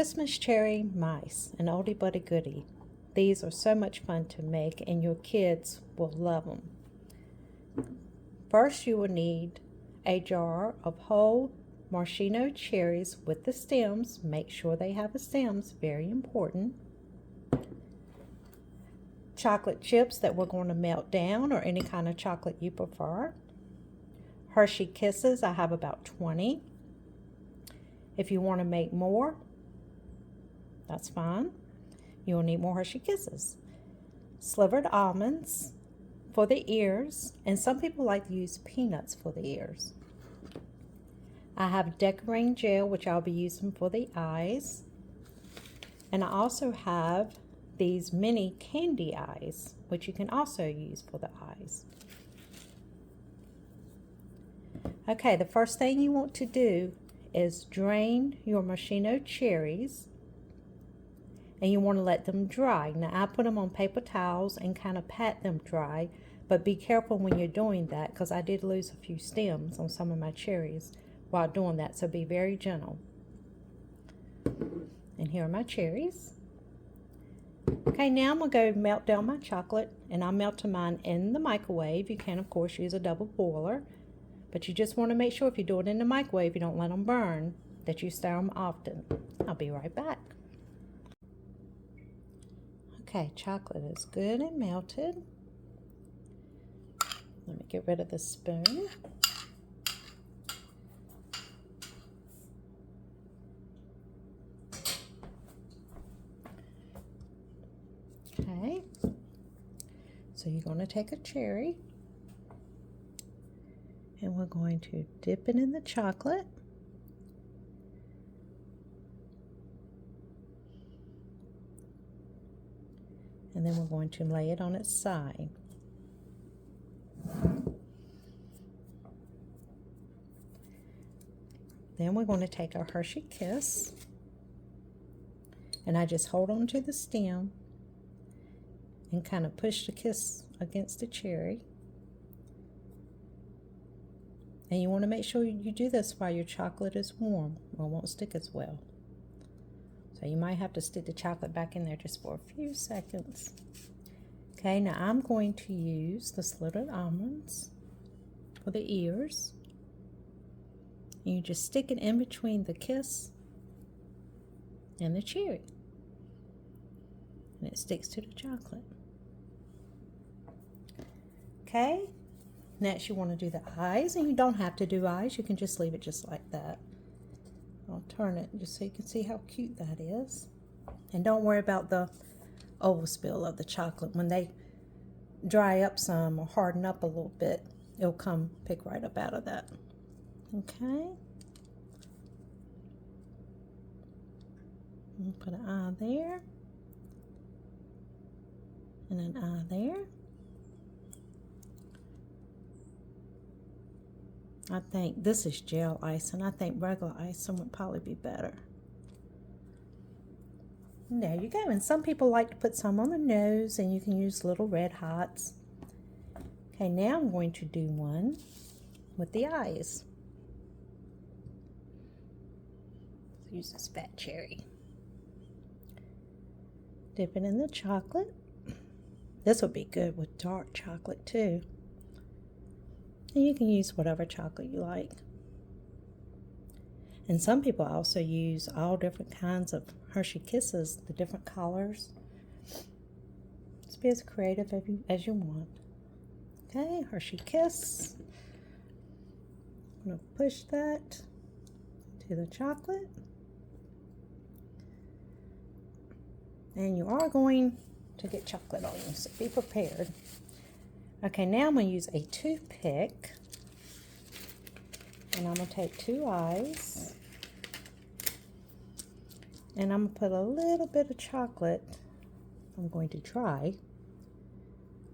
Christmas cherry mice, an oldie but a goodie. These are so much fun to make and your kids will love them. First you will need a jar of whole maraschino cherries with the stems. Make sure they have the stems, very important. Chocolate chips that we're going to melt down, or any kind of chocolate you prefer. Hershey Kisses, I have about 20. If you want to make more, that's fine. You'll need more Hershey Kisses. Slivered almonds for the ears, and some people like to use peanuts for the ears. I have decorating gel, which I'll be using for the eyes. And I also have these mini candy eyes, which you can also use for the eyes. Okay, the first thing you want to do is drain your maraschino cherries, and you want to let them dry. Now I put them on paper towels and kind of pat them dry, but be careful when you're doing that, because I did lose a few stems on some of my cherries while doing that, so be very gentle. And here are my cherries. Okay, now I'm going to go melt down my chocolate, and I'm melting mine in the microwave. You can, of course, use a double boiler, but you just want to make sure if you do it in the microwave, you don't let them burn, that you stir them often. I'll be right back. Okay, chocolate is good and melted. Let me get rid of the spoon. Okay, so you're going to take a cherry, and we're going to dip it in the chocolate. And then we're going to lay it on its side. Then we're going to take our Hershey Kiss, and I just hold on to the stem and kind of push the kiss against the cherry. And you want to make sure you do this while your chocolate is warm, or it won't stick as well. So you might have to stick the chocolate back in there just for a few seconds. Okay, now I'm going to use the slivered almonds for the ears. And you just stick it in between the kiss and the cherry, and it sticks to the chocolate. Okay, next you want to do the eyes, and you don't have to do eyes, you can just leave it just like that. I'll turn it just so you can see how cute that is. And don't worry about the overspill of the chocolate. When they dry up some or harden up a little bit, it'll come pick right up out of that. Okay, and put an eye there and an eye there. I think this is gel icing. I think regular icing would probably be better. And there you go. And some people like to put some on the nose, and you can use little red hots. Okay, now I'm going to do one with the eyes. Let's use this fat cherry. Dip it in the chocolate. This would be good with dark chocolate too. And you can use whatever chocolate you like. And some people also use all different kinds of Hershey Kisses, the different colors. Just be as creative as you want. Okay, Hershey Kiss. I'm going to push that to the chocolate. And you are going to get chocolate on you, so be prepared. Okay, now I'm going to use a toothpick, and I'm going to take two eyes, and I'm going to put a little bit of chocolate. I'm going to try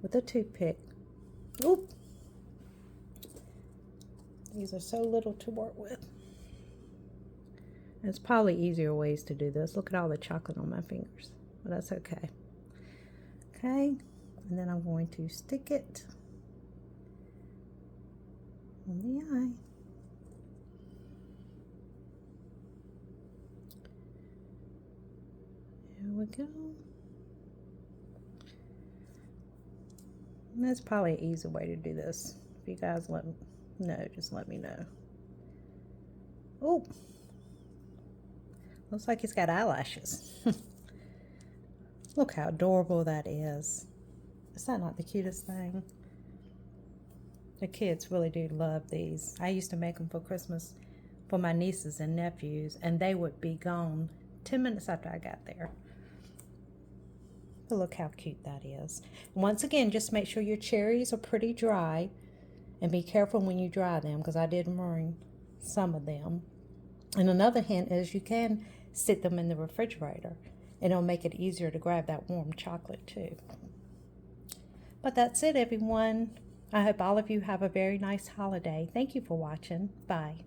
with a toothpick. Oop! These are so little to work with. There's probably easier ways to do this. Look at all the chocolate on my fingers, but that's okay. Okay. And then I'm going to stick it on the eye. we go. And that's probably an easy way to do this. If you guys let me know, just let me know. Oh, looks like he's got eyelashes. Look how adorable that is. Is that not the cutest thing? The kids really do love these. I used to make them for Christmas for my nieces and nephews, and they would be gone 10 minutes after I got there. But look how cute that is. Once again, just make sure your cherries are pretty dry, and be careful when you dry them, because I did ruin some of them. And another hint is you can sit them in the refrigerator, and it'll make it easier to grab that warm chocolate too. But that's it, everyone. I hope all of you have a very nice holiday. Thank you for watching. Bye.